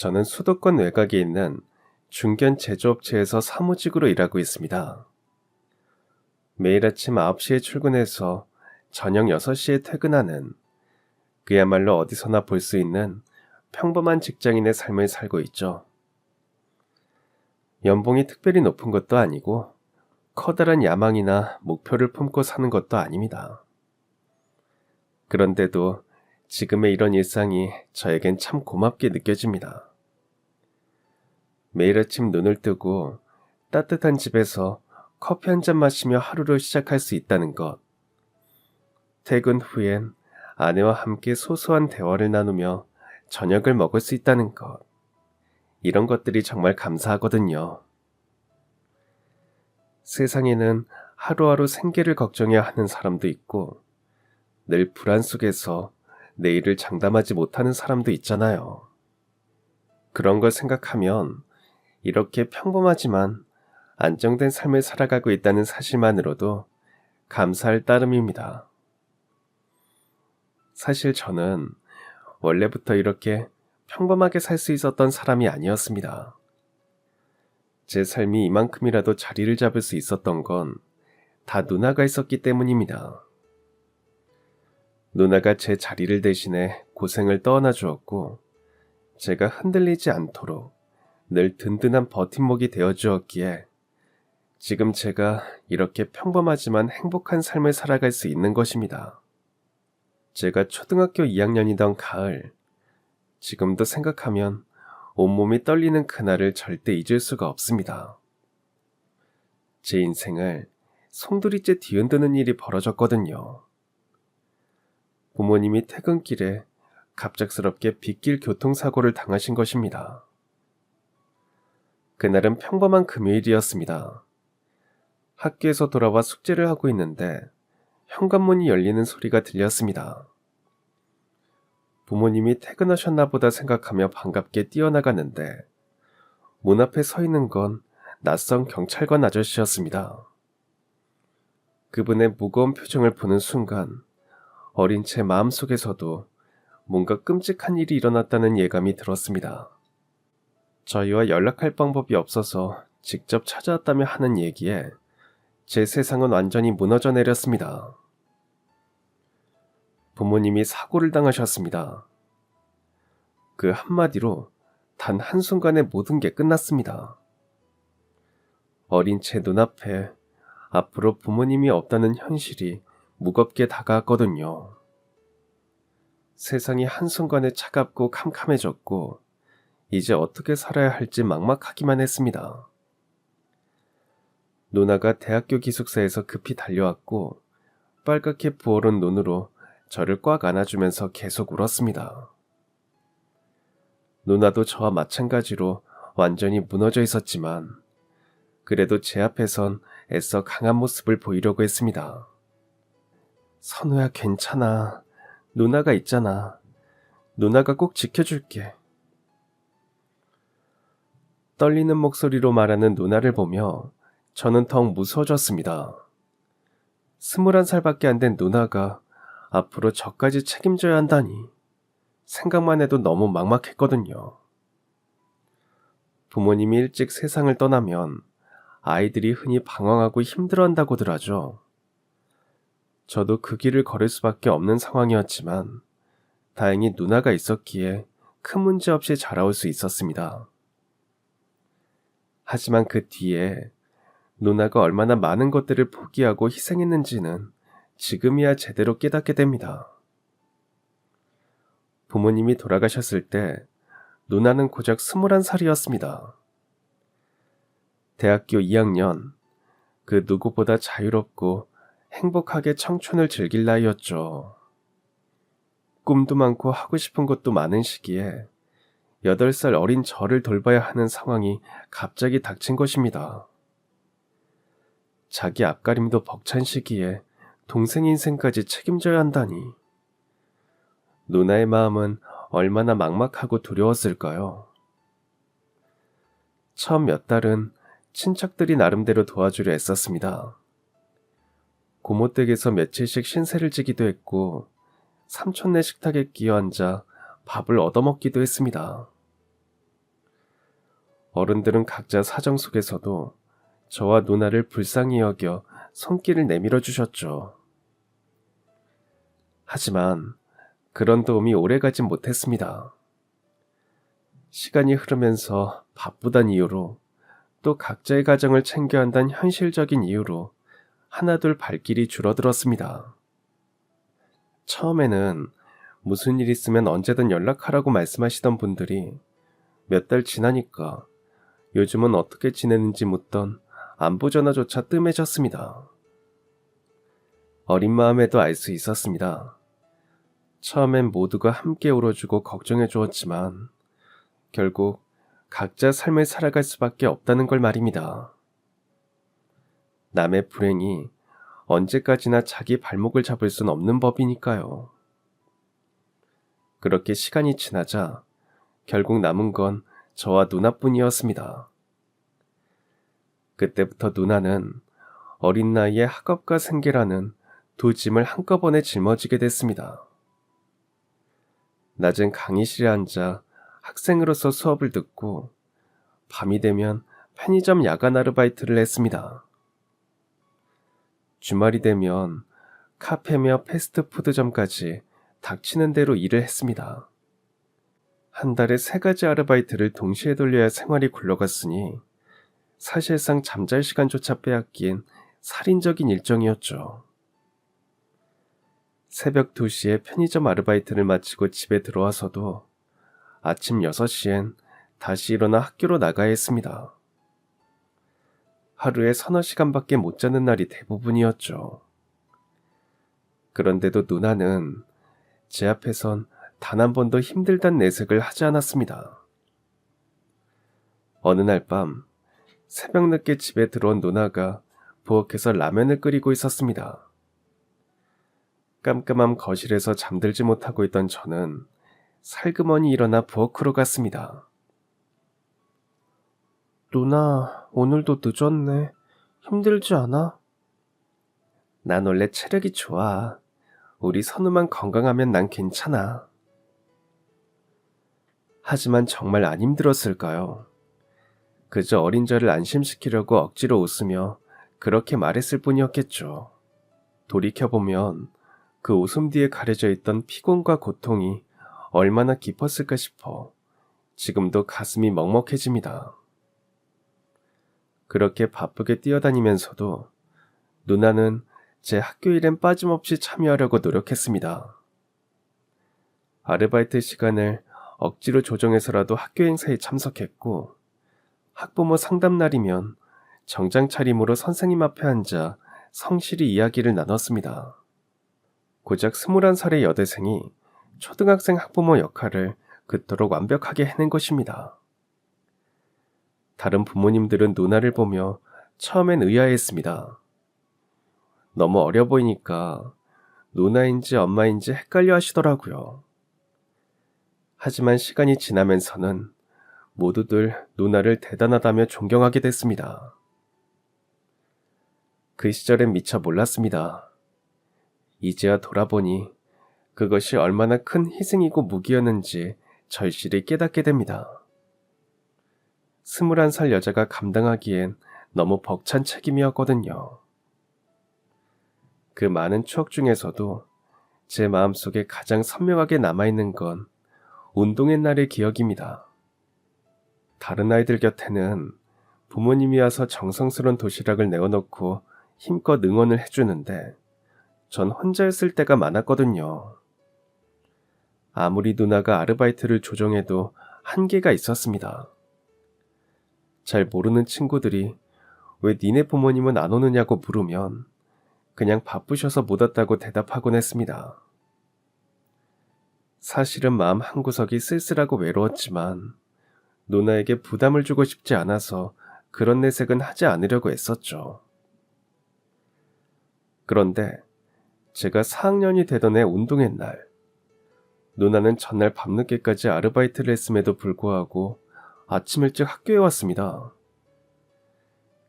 저는 수도권 외곽에 있는 중견 제조업체에서 사무직으로 일하고 있습니다. 매일 아침 9시에 출근해서 저녁 6시에 퇴근하는 그야말로 어디서나 볼 수 있는 평범한 직장인의 삶을 살고 있죠. 연봉이 특별히 높은 것도 아니고 커다란 야망이나 목표를 품고 사는 것도 아닙니다. 그런데도 지금의 이런 일상이 저에겐 참 고맙게 느껴집니다. 매일 아침 눈을 뜨고 따뜻한 집에서 커피 한 잔 마시며 하루를 시작할 수 있다는 것. 퇴근 후엔 아내와 함께 소소한 대화를 나누며 저녁을 먹을 수 있다는 것. 이런 것들이 정말 감사하거든요. 세상에는 하루하루 생계를 걱정해야 하는 사람도 있고 늘 불안 속에서 내일을 장담하지 못하는 사람도 있잖아요. 그런 걸 생각하면 이렇게 평범하지만 안정된 삶을 살아가고 있다는 사실만으로도 감사할 따름입니다. 사실 저는 원래부터 이렇게 평범하게 살 수 있었던 사람이 아니었습니다. 제 삶이 이만큼이라도 자리를 잡을 수 있었던 건 다 누나가 있었기 때문입니다. 누나가 제 자리를 대신해 고생을 떠안아 주었고, 제가 흔들리지 않도록 늘 든든한 버팀목이 되어 주었기에 지금 제가 이렇게 평범하지만 행복한 삶을 살아갈 수 있는 것입니다. 제가 초등학교 2학년이던 가을, 지금도 생각하면 온몸이 떨리는 그날을 절대 잊을 수가 없습니다. 제 인생을 송두리째 뒤흔드는 일이 벌어졌거든요. 부모님이 퇴근길에 갑작스럽게 빗길 교통사고를 당하신 것입니다. 그날은 평범한 금요일이었습니다. 학교에서 돌아와 숙제를 하고 있는데 현관문이 열리는 소리가 들렸습니다. 부모님이 퇴근하셨나 보다 생각하며 반갑게 뛰어나갔는데 문 앞에 서 있는 건 낯선 경찰관 아저씨였습니다. 그분의 무거운 표정을 보는 순간 어린 제 마음속에서도 뭔가 끔찍한 일이 일어났다는 예감이 들었습니다. 저희와 연락할 방법이 없어서 직접 찾아왔다며 하는 얘기에 제 세상은 완전히 무너져 내렸습니다. 부모님이 사고를 당하셨습니다. 그 한마디로 단 한순간에 모든 게 끝났습니다. 어린 제 눈앞에 앞으로 부모님이 없다는 현실이 무겁게 다가왔거든요. 세상이 한순간에 차갑고 캄캄해졌고 이제 어떻게 살아야 할지 막막하기만 했습니다. 누나가 대학교 기숙사에서 급히 달려왔고 빨갛게 부어오른 눈으로 저를 꽉 안아주면서 계속 울었습니다. 누나도 저와 마찬가지로 완전히 무너져 있었지만 그래도 제 앞에선 애써 강한 모습을 보이려고 했습니다. 선우야, 괜찮아. 누나가 있잖아. 누나가 꼭 지켜줄게. 떨리는 목소리로 말하는 누나를 보며 저는 더욱 무서워졌습니다. 21살밖에 안 된 누나가 앞으로 저까지 책임져야 한다니 생각만 해도 너무 막막했거든요. 부모님이 일찍 세상을 떠나면 아이들이 흔히 방황하고 힘들어한다고들 하죠. 저도 그 길을 걸을 수밖에 없는 상황이었지만 다행히 누나가 있었기에 큰 문제 없이 자라올 수 있었습니다. 하지만 그 뒤에 누나가 얼마나 많은 것들을 포기하고 희생했는지는 지금이야 제대로 깨닫게 됩니다. 부모님이 돌아가셨을 때 누나는 고작 21살이었습니다. 대학교 2학년, 그 누구보다 자유롭고 행복하게 청춘을 즐길 나이였죠. 꿈도 많고 하고 싶은 것도 많은 시기에 8살 어린 저를 돌봐야 하는 상황이 갑자기 닥친 것입니다. 자기 앞가림도 벅찬 시기에 동생 인생까지 책임져야 한다니. 누나의 마음은 얼마나 막막하고 두려웠을까요? 처음 몇 달은 친척들이 나름대로 도와주려 애썼습니다. 고모 댁에서 며칠씩 신세를 지기도 했고 삼촌네 식탁에 끼어 앉아 밥을 얻어먹기도 했습니다. 어른들은 각자 사정 속에서도 저와 누나를 불쌍히 여겨 손길을 내밀어 주셨죠. 하지만 그런 도움이 오래가진 못했습니다. 시간이 흐르면서 바쁘단 이유로 또 각자의 가정을 챙겨야 한다는 현실적인 이유로 하나둘 발길이 줄어들었습니다. 처음에는 무슨 일 있으면 언제든 연락하라고 말씀하시던 분들이 몇 달 지나니까 요즘은 어떻게 지내는지 묻던 안부 전화조차 뜸해졌습니다. 어린 마음에도 알 수 있었습니다. 처음엔 모두가 함께 울어주고 걱정해 주었지만 결국 각자 삶을 살아갈 수밖에 없다는 걸 말입니다. 남의 불행이 언제까지나 자기 발목을 잡을 순 없는 법이니까요. 그렇게 시간이 지나자 결국 남은 건 저와 누나뿐이었습니다. 그때부터 누나는 어린 나이에 학업과 생계라는 두 짐을 한꺼번에 짊어지게 됐습니다. 낮엔 강의실에 앉아 학생으로서 수업을 듣고 밤이 되면 편의점 야간 아르바이트를 했습니다. 주말이 되면 카페며 패스트푸드점까지 닥치는 대로 일을 했습니다. 한 달에 3가지 아르바이트를 동시에 돌려야 생활이 굴러갔으니 사실상 잠잘 시간조차 빼앗긴 살인적인 일정이었죠. 새벽 2시에 편의점 아르바이트를 마치고 집에 들어와서도 아침 6시엔 다시 일어나 학교로 나가야 했습니다. 하루에 서너 시간밖에 못 자는 날이 대부분이었죠. 그런데도 누나는 제 앞에선 단 한 번도 힘들단 내색을 하지 않았습니다. 어느 날 밤 새벽 늦게 집에 들어온 누나가 부엌에서 라면을 끓이고 있었습니다. 깜깜한 거실에서 잠들지 못하고 있던 저는 살그머니 일어나 부엌으로 갔습니다. 누나, 오늘도 늦었네. 힘들지 않아? 난 원래 체력이 좋아. 우리 선우만 건강하면 난 괜찮아. 하지만 정말 안 힘들었을까요? 그저 어린 저를 안심시키려고 억지로 웃으며 그렇게 말했을 뿐이었겠죠. 돌이켜보면 그 웃음 뒤에 가려져 있던 피곤과 고통이 얼마나 깊었을까 싶어 지금도 가슴이 먹먹해집니다. 그렇게 바쁘게 뛰어다니면서도 누나는 제 학교 일엔 빠짐없이 참여하려고 노력했습니다. 아르바이트 시간을 억지로 조정해서라도 학교 행사에 참석했고 학부모 상담 날이면 정장 차림으로 선생님 앞에 앉아 성실히 이야기를 나눴습니다. 고작 21살의 여대생이 초등학생 학부모 역할을 그토록 완벽하게 해낸 것입니다. 다른 부모님들은 누나를 보며 처음엔 의아해했습니다. 너무 어려 보이니까 누나인지 엄마인지 헷갈려 하시더라고요. 하지만 시간이 지나면서는 모두들 누나를 대단하다며 존경하게 됐습니다. 그 시절엔 미처 몰랐습니다. 이제야 돌아보니 그것이 얼마나 큰 희생이고 무기였는지 절실히 깨닫게 됩니다. 21살 여자가 감당하기엔 너무 벅찬 책임이었거든요. 그 많은 추억 중에서도 제 마음속에 가장 선명하게 남아있는 건 운동의 날의 기억입니다. 다른 아이들 곁에는 부모님이 와서 정성스러운 도시락을 내어놓고 힘껏 응원을 해주는데 전 혼자였을 때가 많았거든요. 아무리 누나가 아르바이트를 조정해도 한계가 있었습니다. 잘 모르는 친구들이 왜 니네 부모님은 안 오느냐고 물으면 그냥 바쁘셔서 못 왔다고 대답하곤 했습니다. 사실은 마음 한구석이 쓸쓸하고 외로웠지만 누나에게 부담을 주고 싶지 않아서 그런 내색은 하지 않으려고 애썼죠. 그런데 제가 4학년이 되던 해 운동회 날, 누나는 전날 밤늦게까지 아르바이트를 했음에도 불구하고 아침 일찍 학교에 왔습니다.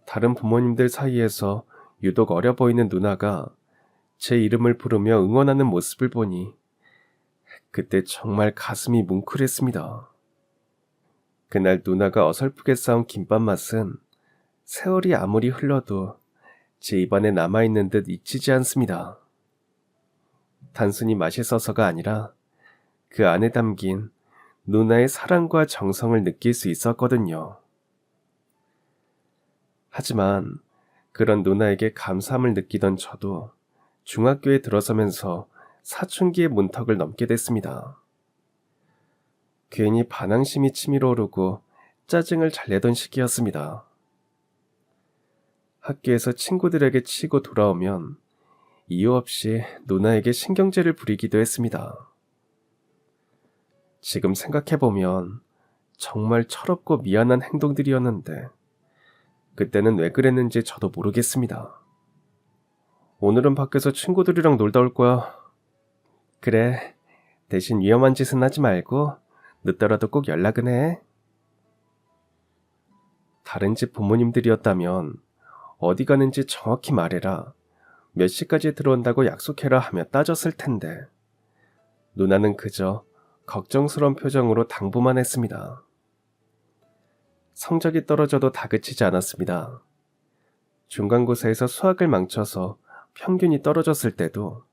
다른 부모님들 사이에서 유독 어려 보이는 누나가 제 이름을 부르며 응원하는 모습을 보니 그때 정말 가슴이 뭉클했습니다. 그날 누나가 어설프게 싸운 김밥 맛은 세월이 아무리 흘러도 제 입안에 남아있는 듯 잊히지 않습니다. 단순히 맛있어서가 아니라 그 안에 담긴 누나의 사랑과 정성을 느낄 수 있었거든요. 하지만 그런 누나에게 감사함을 느끼던 저도 중학교에 들어서면서 사춘기의 문턱을 넘게 됐습니다. 괜히 반항심이 치밀어 오르고 짜증을 잘 내던 시기였습니다. 학교에서 친구들에게 치고 돌아오면 이유 없이 누나에게 신경질을 부리기도 했습니다. 지금 생각해보면 정말 철없고 미안한 행동들이었는데 그때는 왜 그랬는지 저도 모르겠습니다. 오늘은 밖에서 친구들이랑 놀다 올 거야. 그래, 대신 위험한 짓은 하지 말고 늦더라도 꼭 연락은 해. 다른 집 부모님들이었다면 어디 가는지 정확히 말해라, 몇 시까지 들어온다고 약속해라 하며 따졌을 텐데 누나는 그저 걱정스러운 표정으로 당부만 했습니다. 성적이 떨어져도 다그치지 않았습니다. 중간고사에서 수학을 망쳐서 평균이 떨어졌을 때도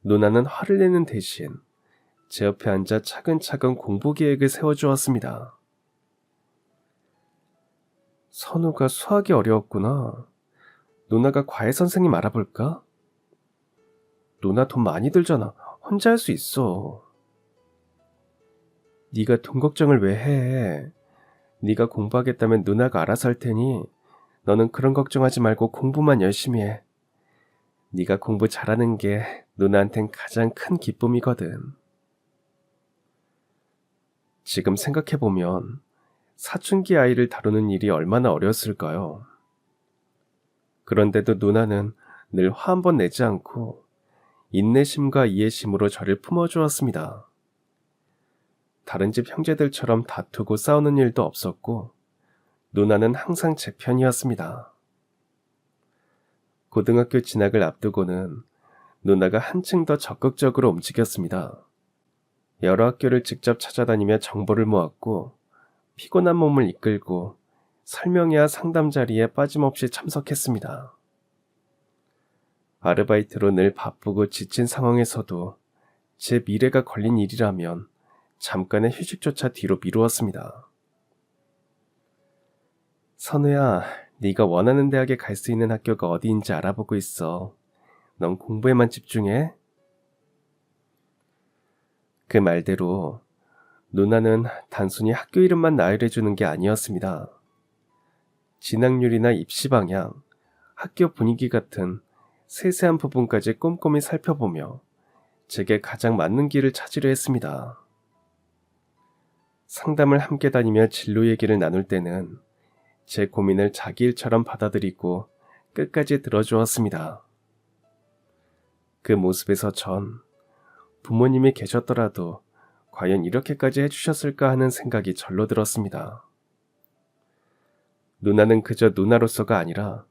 누나는 화를 내는 대신 제 옆에 앉아 차근차근 공부 계획을 세워주었습니다. 선우가 수학이 어려웠구나. 누나가 과외 선생님 알아볼까? 누나 돈 많이 들잖아. 혼자 할 수 있어. 네가 돈 걱정을 왜 해? 네가 공부하겠다면 누나가 알아서 할 테니 너는 그런 걱정하지 말고 공부만 열심히 해. 네가 공부 잘하는 게 누나한텐 가장 큰 기쁨이거든. 지금 생각해보면 사춘기 아이를 다루는 일이 얼마나 어려웠을까요? 그런데도 누나는 늘 화 한 번 내지 않고 인내심과 이해심으로 저를 품어주었습니다. 다른 집 형제들처럼 다투고 싸우는 일도 없었고 누나는 항상 제 편이었습니다. 고등학교 진학을 앞두고는 누나가 한층 더 적극적으로 움직였습니다. 여러 학교를 직접 찾아다니며 정보를 모았고 피곤한 몸을 이끌고 설명회와 상담 자리에 빠짐없이 참석했습니다. 아르바이트로 늘 바쁘고 지친 상황에서도 제 미래가 걸린 일이라면 잠깐의 휴식조차 뒤로 미루었습니다. 선우야, 네가 원하는 대학에 갈 수 있는 학교가 어디인지 알아보고 있어. 넌 공부에만 집중해. 그 말대로 누나는 단순히 학교 이름만 나열해주는 게 아니었습니다. 진학률이나 입시 방향, 학교 분위기 같은 세세한 부분까지 꼼꼼히 살펴보며 제게 가장 맞는 길을 찾으려 했습니다. 상담을 함께 다니며 진로 얘기를 나눌 때는 제 고민을 자기 일처럼 받아들이고 끝까지 들어주었습니다. 그 모습에서 전 부모님이 계셨더라도 과연 이렇게까지 해주셨을까 하는 생각이 절로 들었습니다. 누나는 그저 누나로서가 아니라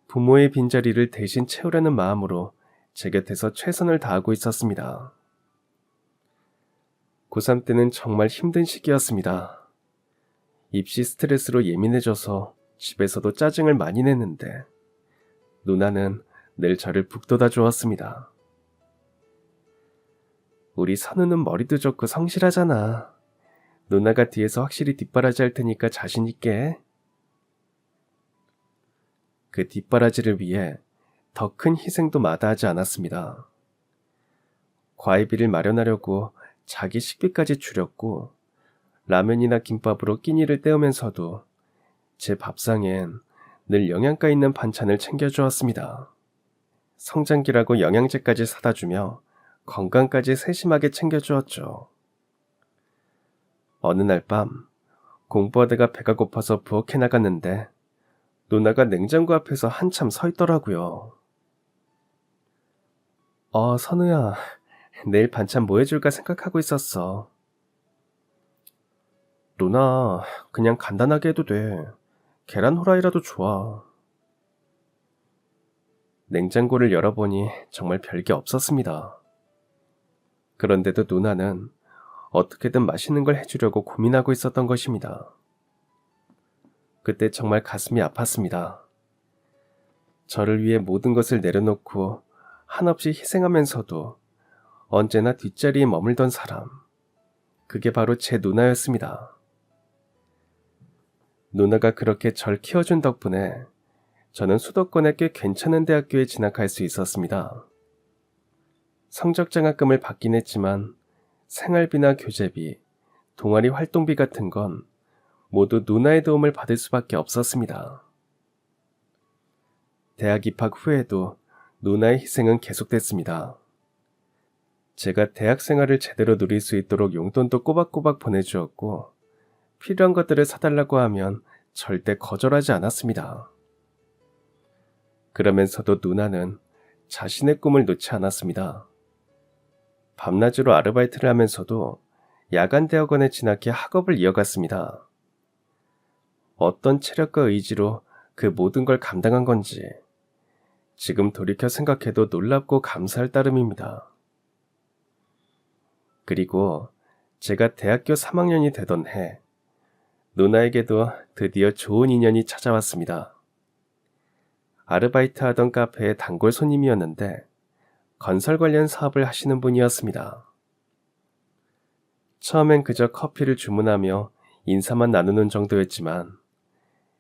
부모의 빈자리를 대신 채우려는 마음으로 제 곁에서 최선을 다하고 있었습니다. 고3 때는 정말 힘든 시기였습니다. 입시 스트레스로 예민해져서 집에서도 짜증을 많이 냈는데 누나는 늘 저를 북돋아 주었습니다. 우리 선우는 머리도 좋고 성실하잖아. 누나가 뒤에서 확실히 뒷바라지 할 테니까 자신 있게. 그 뒷바라지를 위해 더 큰 희생도 마다하지 않았습니다. 과외비를 마련하려고 자기 식비까지 줄였고 라면이나 김밥으로 끼니를 때우면서도 제 밥상엔 늘 영양가 있는 반찬을 챙겨주었습니다. 성장기라고 영양제까지 사다 주며 건강까지 세심하게 챙겨주었죠. 어느 날 밤 공부하다가 배가 고파서 부엌에 나갔는데 누나가 냉장고 앞에서 한참 서 있더라고요. 선우야, 내일 반찬 뭐 해줄까 생각하고 있었어. 누나, 그냥 간단하게 해도 돼. 계란 후라이라도 좋아. 냉장고를 열어보니 정말 별게 없었습니다. 그런데도 누나는 어떻게든 맛있는 걸 해주려고 고민하고 있었던 것입니다. 그때 정말 가슴이 아팠습니다. 저를 위해 모든 것을 내려놓고 한없이 희생하면서도 언제나 뒷자리에 머물던 사람. 그게 바로 제 누나였습니다. 누나가 그렇게 절 키워준 덕분에 저는 수도권의 꽤 괜찮은 대학교에 진학할 수 있었습니다. 성적 장학금을 받긴 했지만 생활비나 교재비, 동아리 활동비 같은 건 모두 누나의 도움을 받을 수밖에 없었습니다. 대학 입학 후에도 누나의 희생은 계속됐습니다. 제가 대학 생활을 제대로 누릴 수 있도록 용돈도 꼬박꼬박 보내주었고 필요한 것들을 사달라고 하면 절대 거절하지 않았습니다. 그러면서도 누나는 자신의 꿈을 놓지 않았습니다. 밤낮으로 아르바이트를 하면서도 야간 대학원에 진학해 학업을 이어갔습니다. 어떤 체력과 의지로 그 모든 걸 감당한 건지 지금 돌이켜 생각해도 놀랍고 감사할 따름입니다. 그리고 제가 대학교 3학년이 되던 해 누나에게도 드디어 좋은 인연이 찾아왔습니다. 아르바이트 하던 카페의 단골 손님이었는데 건설 관련 사업을 하시는 분이었습니다. 처음엔 그저 커피를 주문하며 인사만 나누는 정도였지만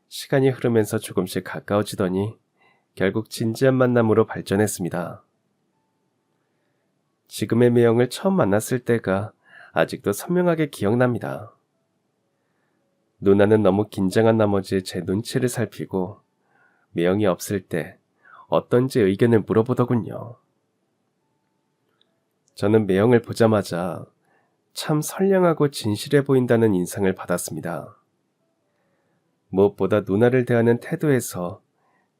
시간이 흐르면서 조금씩 가까워지더니 결국 진지한 만남으로 발전했습니다. 지금의 매형을 처음 만났을 때가 아직도 선명하게 기억납니다. 누나는 너무 긴장한 나머지 제 눈치를 살피고 매형이 없을 때 어떤지 의견을 물어보더군요. 저는 매형을 보자마자 참 선량하고 진실해 보인다는 인상을 받았습니다. 무엇보다 누나를 대하는 태도에서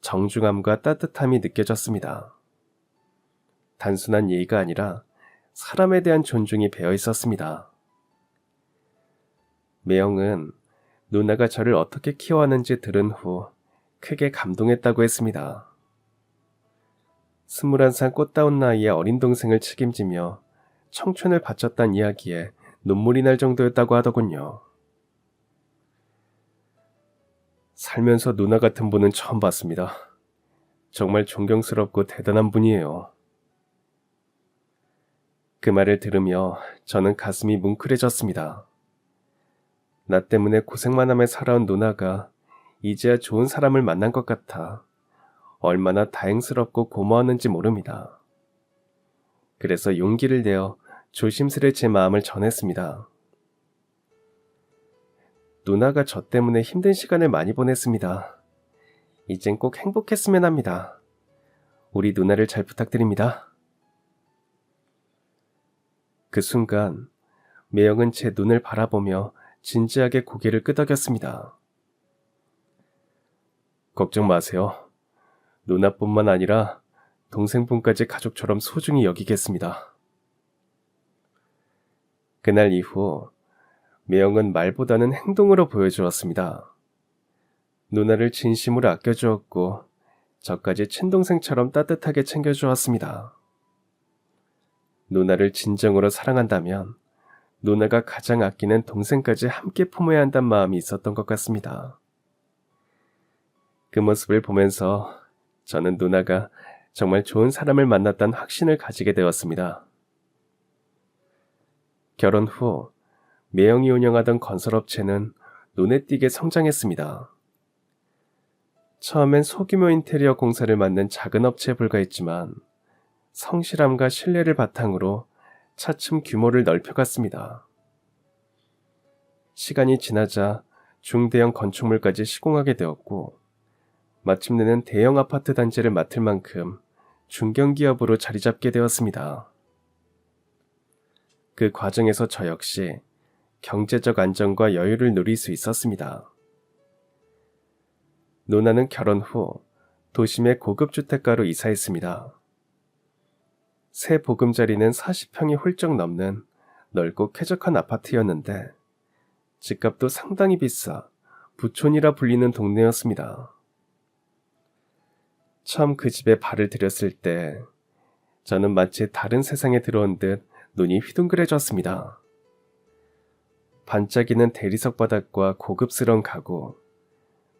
정중함과 따뜻함이 느껴졌습니다. 단순한 예의가 아니라 사람에 대한 존중이 배어 있었습니다. 매형은 누나가 저를 어떻게 키워하는지 들은 후 크게 감동했다고 했습니다. 21살 꽃다운 나이에 어린 동생을 책임지며 청춘을 바쳤단 이야기에 눈물이 날 정도였다고 하더군요. 살면서 누나 같은 분은 처음 봤습니다. 정말 존경스럽고 대단한 분이에요. 그 말을 들으며 저는 가슴이 뭉클해졌습니다. 나 때문에 고생만 하며 살아온 누나가 이제야 좋은 사람을 만난 것 같아 얼마나 다행스럽고 고마웠는지 모릅니다. 그래서 용기를 내어 조심스레 제 마음을 전했습니다. 누나가 저 때문에 힘든 시간을 많이 보냈습니다. 이젠 꼭 행복했으면 합니다. 우리 누나를 잘 부탁드립니다. 그 순간 매형은 제 눈을 바라보며 진지하게 고개를 끄덕였습니다. 걱정 마세요. 누나뿐만 아니라 동생분까지 가족처럼 소중히 여기겠습니다. 그날 이후 매형은 말보다는 행동으로 보여주었습니다. 누나를 진심으로 아껴주었고 저까지 친동생처럼 따뜻하게 챙겨주었습니다. 누나를 진정으로 사랑한다면 누나가 가장 아끼는 동생까지 함께 품어야 한다는 마음이 있었던 것 같습니다. 그 모습을 보면서 저는 누나가 정말 좋은 사람을 만났다는 확신을 가지게 되었습니다. 결혼 후 매형이 운영하던 건설업체는 눈에 띄게 성장했습니다. 처음엔 소규모 인테리어 공사를 맡는 작은 업체에 불과했지만 성실함과 신뢰를 바탕으로 차츰 규모를 넓혀갔습니다. 시간이 지나자 중대형 건축물까지 시공하게 되었고 마침내는 대형 아파트 단지를 맡을 만큼 중견기업으로 자리 잡게 되었습니다. 그 과정에서 저 역시 경제적 안정과 여유를 누릴 수 있었습니다. 누나는 결혼 후 도심의 고급 주택가로 이사했습니다. 새 보금자리는 40평이 훌쩍 넘는 넓고 쾌적한 아파트였는데 집값도 상당히 비싸 부촌이라 불리는 동네였습니다. 처음 그 집에 발을 들였을 때 저는 마치 다른 세상에 들어온 듯 눈이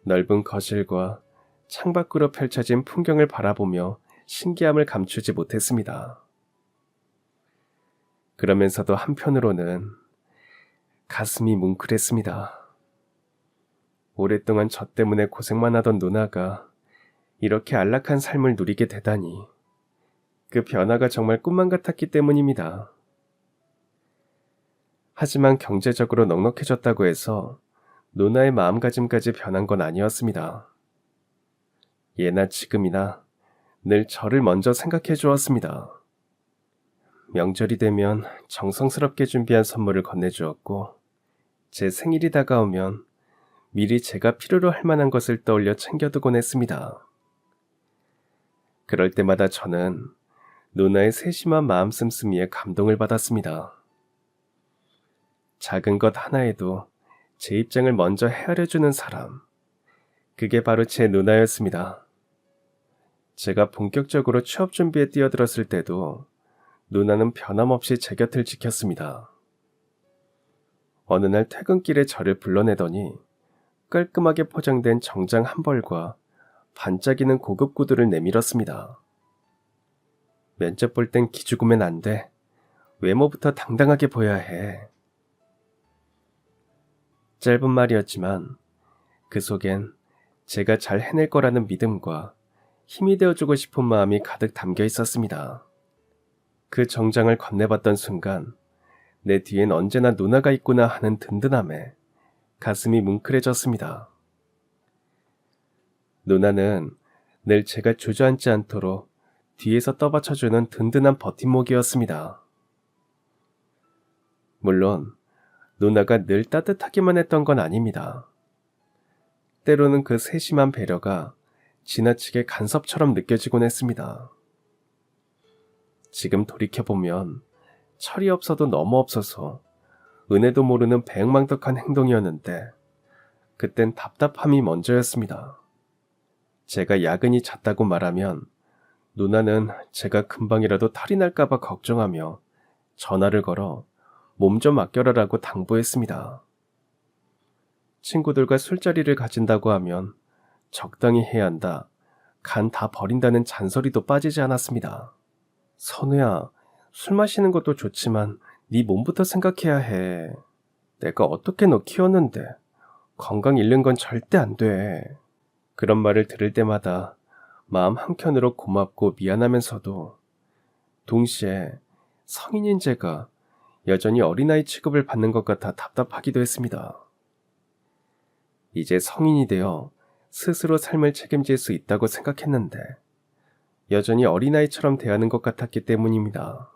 넓은 거실과 창밖으로 펼쳐진 풍경을 바라보며 신기함을 감추지 못했습니다. 그러면서도 한편으로는 가슴이 뭉클했습니다. 오랫동안 저 때문에 고생만 하던 누나가 이렇게 안락한 삶을 누리게 되다니, 그 변화가 정말 꿈만 같았기 때문입니다. 하지만 경제적으로 넉넉해졌다고 해서 누나의 마음가짐까지 변한 건 아니었습니다. 예나 지금이나 늘 저를 먼저 생각해 주었습니다. 명절이 되면 정성스럽게 준비한 선물을 건네주었고, 제 생일이 다가오면 미리 제가 필요로 할 만한 것을 떠올려 챙겨두곤 했습니다. 그럴 때마다 저는 누나의 세심한 마음 씀씀이에 감동을 받았습니다. 작은 것 하나에도 제 입장을 먼저 헤아려주는 사람, 그게 바로 제 누나였습니다. 제가 본격적으로 취업 준비에 뛰어들었을 때도 누나는 변함없이 제 곁을 지켰습니다. 어느 날 퇴근길에 저를 불러내더니 깔끔하게 포장된 정장 한 벌과 반짝이는 고급 구두를 내밀었습니다. 면접 볼 땐 기죽으면 안 돼. 외모부터 당당하게 보여야 해. 짧은 말이었지만 그 속엔 제가 잘 해낼 거라는 믿음과 힘이 되어주고 싶은 마음이 가득 담겨 있었습니다. 그 정장을 건네봤던 순간 내 뒤엔 언제나 누나가 있구나 하는 든든함에 가슴이 뭉클해졌습니다. 누나는 늘 제가 주저앉지 않도록 뒤에서 떠받쳐주는 든든한 버팀목이었습니다. 물론 누나가 늘 따뜻하기만 했던 건 아닙니다. 때로는 그 세심한 배려가 지나치게 간섭처럼 느껴지곤 했습니다. 지금 돌이켜보면 철이 없어도 너무 없어서 은혜도 모르는 배은망덕한 행동이었는데, 그땐 답답함이 먼저였습니다. 제가 야근이 잦다고 말하면 누나는 제가 금방이라도 탈이 날까봐 걱정하며 전화를 걸어 몸 좀 아껴라라고 당부했습니다. 친구들과 술자리를 가진다고 하면 적당히 해야 한다, 간 다 버린다는 잔소리도 빠지지 않았습니다. 선우야, 술 마시는 것도 좋지만 네 몸부터 생각해야 해. 내가 어떻게 너 키웠는데 건강 잃는 건 절대 안 돼. 그런 말을 들을 때마다 마음 한켠으로 고맙고 미안하면서도 동시에 성인인 제가 여전히 어린아이 취급을 받는 것 같아 답답하기도 했습니다. 이제 성인이 되어 스스로 삶을 책임질 수 있다고 생각했는데 여전히 어린아이처럼 대하는 것 같았기 때문입니다.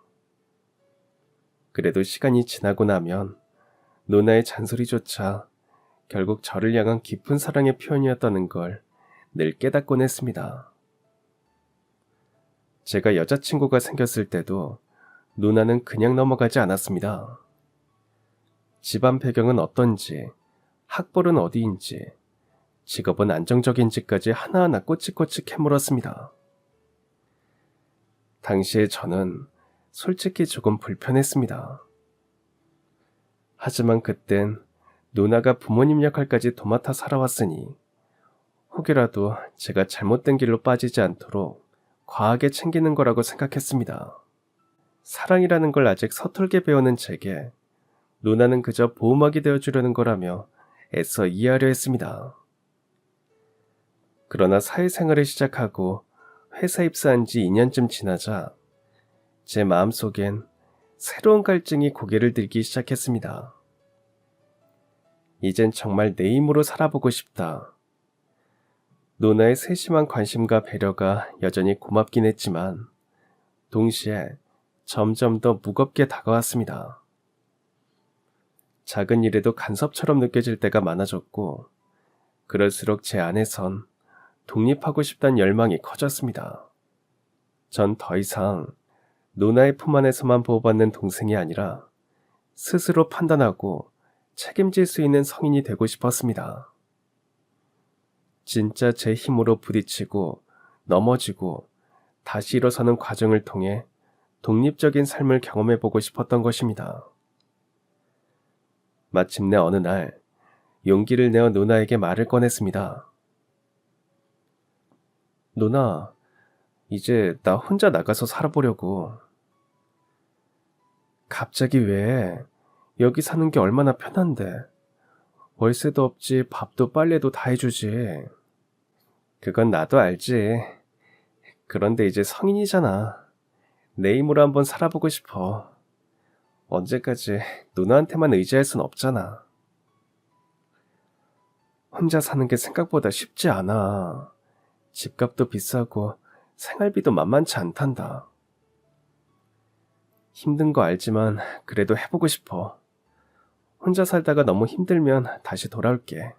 그래도 시간이 지나고 나면 누나의 잔소리조차 결국 저를 향한 깊은 사랑의 표현이었다는 걸 늘 깨닫곤 했습니다. 제가 여자친구가 생겼을 때도 누나는 그냥 넘어가지 않았습니다. 집안 배경은 어떤지, 학벌은 어디인지, 직업은 안정적인지까지 하나하나 꼬치꼬치 캐물었습니다. 당시에 저는 솔직히 조금 불편했습니다. 하지만 그땐 누나가 부모님 역할까지 도맡아 살아왔으니 혹여라도 제가 잘못된 길로 빠지지 않도록 과하게 챙기는 거라고 생각했습니다. 사랑이라는 걸 아직 서툴게 배우는 제게 누나는 그저 보호막이 되어주려는 거라며 애써 이해하려 했습니다. 그러나 사회생활을 시작하고 회사 입사한 지 2년쯤 지나자 제 마음속엔 새로운 갈증이 고개를 들기 시작했습니다. 이젠 정말 내 힘으로 살아보고 싶다. 누나의 세심한 관심과 배려가 여전히 고맙긴 했지만 동시에 점점 더 무겁게 다가왔습니다. 작은 일에도 간섭처럼 느껴질 때가 많아졌고 그럴수록 제 안에선 독립하고 싶다는 열망이 커졌습니다. 전 더 이상 누나의 품 안에서만 보호받는 동생이 아니라 스스로 판단하고 책임질 수 있는 성인이 되고 싶었습니다. 진짜 제 힘으로 부딪히고 넘어지고 다시 일어서는 과정을 통해 독립적인 삶을 경험해보고 싶었던 것입니다. 마침내 어느 날 용기를 내어 누나에게 말을 꺼냈습니다. 누나, 이제 나 혼자 나가서 살아보려고. 갑자기 왜? 여기 사는 게 얼마나 편한데. 월세도 없지, 밥도 빨래도 다 해주지. 그건 나도 알지. 그런데 이제 성인이잖아. 내 힘으로 한번 살아보고 싶어. 언제까지 누나한테만 의지할 순 없잖아. 혼자 사는 게 생각보다 쉽지 않아. 집값도 비싸고 생활비도 만만치 않단다. 힘든 거 알지만 그래도 해보고 싶어. 혼자 살다가 너무 힘들면 다시 돌아올게.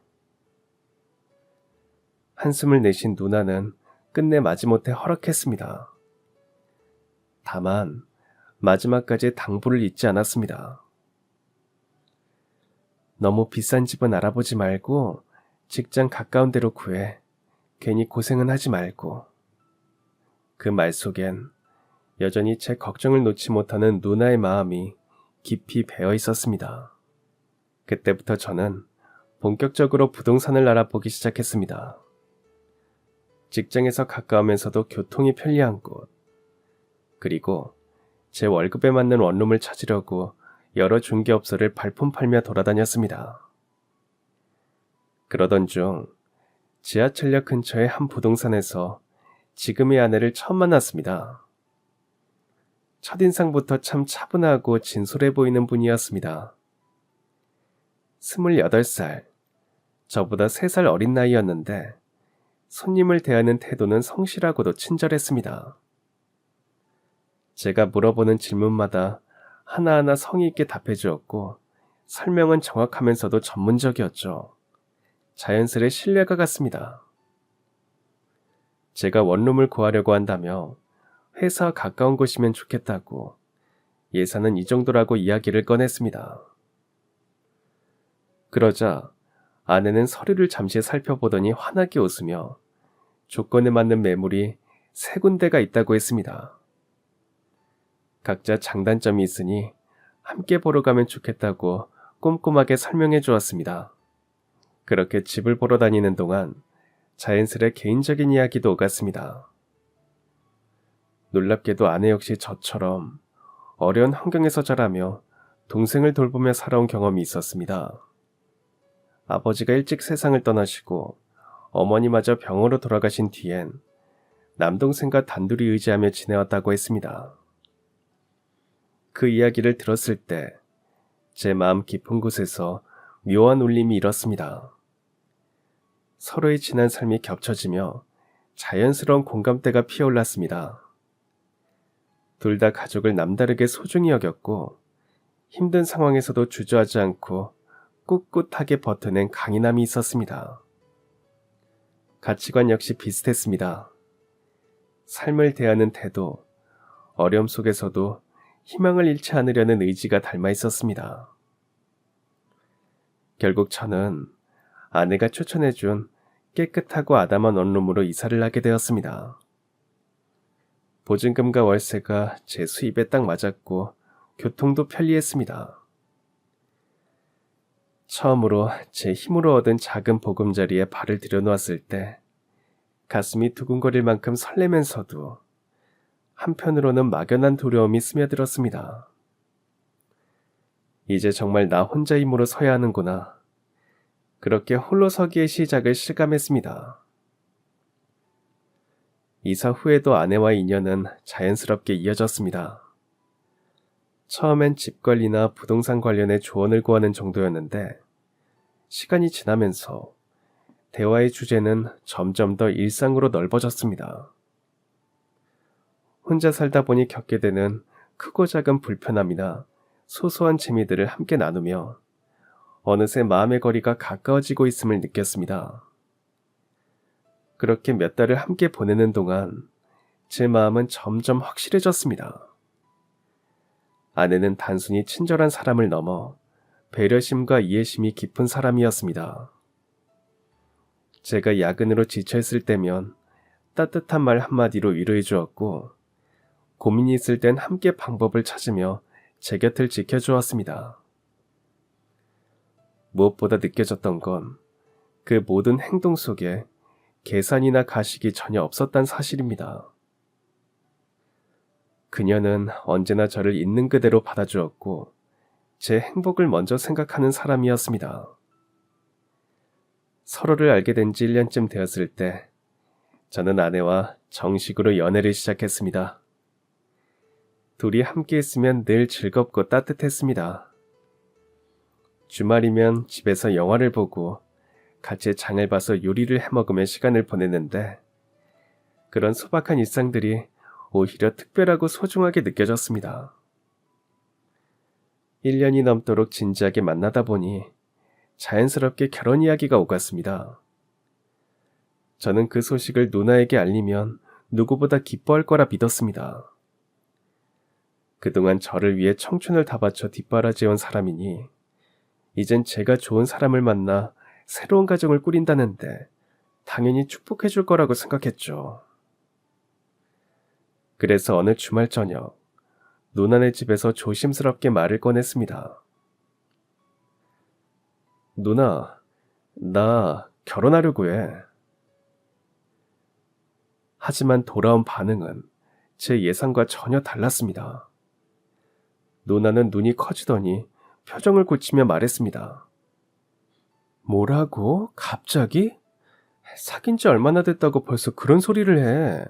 한숨을 내쉰 누나는 끝내 마지못해 허락했습니다. 다만 마지막까지 당부를 잊지 않았습니다. 너무 비싼 집은 알아보지 말고 직장 가까운 데로 구해. 괜히 고생은 하지 말고. 그 말 속엔 여전히 제 걱정을 놓지 못하는 누나의 마음이 깊이 배어 있었습니다. 그때부터 저는 본격적으로 부동산을 알아보기 시작했습니다. 직장에서 가까우면서도 교통이 편리한 곳, 그리고 제 월급에 맞는 원룸을 찾으려고 여러 중개업소를 발품 팔며 돌아다녔습니다. 그러던 중 지하철역 근처의 한 부동산에서 지금의 아내를 처음 만났습니다. 첫인상부터 참 차분하고 진솔해 보이는 분이었습니다. 28살, 저보다 3살 어린 나이였는데 손님을 대하는 태도는 성실하고도 친절했습니다. 제가 물어보는 질문마다 하나하나 성의 있게 답해 주었고 설명은 정확하면서도 전문적이었죠. 자연스레 신뢰가 갔습니다. 제가 원룸을 구하려고 한다며 회사와 가까운 곳이면 좋겠다고, 예산은 이 정도라고 이야기를 꺼냈습니다. 그러자 아내는 서류를 잠시 살펴보더니 환하게 웃으며 조건에 맞는 매물이 3군데가 있다고 했습니다. 각자 장단점이 있으니 함께 보러 가면 좋겠다고 꼼꼼하게 설명해 주었습니다. 그렇게 집을 보러 다니는 동안 자연스레 개인적인 이야기도 오갔습니다. 놀랍게도 아내 역시 저처럼 어려운 환경에서 자라며 동생을 돌보며 살아온 경험이 있었습니다. 아버지가 일찍 세상을 떠나시고 어머니마저 병으로 돌아가신 뒤엔 남동생과 단둘이 의지하며 지내왔다고 했습니다. 그 이야기를 들었을 때 제 마음 깊은 곳에서 묘한 울림이 일었습니다. 서로의 지난 삶이 겹쳐지며 자연스러운 공감대가 피어올랐습니다. 둘 다 가족을 남다르게 소중히 여겼고 힘든 상황에서도 주저하지 않고 꿋꿋하게 버텨낸 강인함이 있었습니다. 가치관 역시 비슷했습니다. 삶을 대하는 태도, 어려움 속에서도 희망을 잃지 않으려는 의지가 닮아 있었습니다. 결국 저는 아내가 추천해준 깨끗하고 아담한 원룸으로 이사를 하게 되었습니다. 보증금과 월세가 제 수입에 딱 맞았고 교통도 편리했습니다. 처음으로 제 힘으로 얻은 작은 보금자리에 발을 들여놓았을 때 가슴이 두근거릴 만큼 설레면서도 한편으로는 막연한 두려움이 스며들었습니다. 이제 정말 나 혼자 힘으로 서야 하는구나. 그렇게 홀로 서기의 시작을 실감했습니다. 이사 후에도 아내와의 인연은 자연스럽게 이어졌습니다. 처음엔 집 관리나 부동산 관련해 조언을 구하는 정도였는데 시간이 지나면서 대화의 주제는 점점 더 일상으로 넓어졌습니다. 혼자 살다 보니 겪게 되는 크고 작은 불편함이나 소소한 재미들을 함께 나누며 어느새 마음의 거리가 가까워지고 있음을 느꼈습니다. 그렇게 몇 달을 함께 보내는 동안 제 마음은 점점 확실해졌습니다. 아내는 단순히 친절한 사람을 넘어 배려심과 이해심이 깊은 사람이었습니다. 제가 야근으로 지쳐있을 때면 따뜻한 말 한마디로 위로해 주었고 고민이 있을 땐 함께 방법을 찾으며 제 곁을 지켜주었습니다. 무엇보다 느껴졌던 건 그 모든 행동 속에 계산이나 가식이 전혀 없었단 사실입니다. 그녀는 언제나 저를 있는 그대로 받아주었고 제 행복을 먼저 생각하는 사람이었습니다. 서로를 알게 된 지 1년쯤 되었을 때 저는 아내와 정식으로 연애를 시작했습니다. 둘이 함께 있으면 늘 즐겁고 따뜻했습니다. 주말이면 집에서 영화를 보고 같이 장을 봐서 요리를 해먹으며 시간을 보냈는데 그런 소박한 일상들이 오히려 특별하고 소중하게 느껴졌습니다. 1년이 넘도록 진지하게 만나다 보니 자연스럽게 결혼 이야기가 오갔습니다. 저는 그 소식을 누나에게 알리면 누구보다 기뻐할 거라 믿었습니다. 그동안 저를 위해 청춘을 다 바쳐 뒷바라지해온 사람이니 이젠 제가 좋은 사람을 만나 새로운 가정을 꾸린다는데 당연히 축복해 줄 거라고 생각했죠. 그래서 어느 주말 저녁 누나네 집에서 조심스럽게 말을 꺼냈습니다. 누나, 나 결혼하려고 해. 하지만 돌아온 반응은 제 예상과 전혀 달랐습니다. 누나는 눈이 커지더니 표정을 고치며 말했습니다. 뭐라고? 갑자기? 사귄 지 얼마나 됐다고 벌써 그런 소리를 해.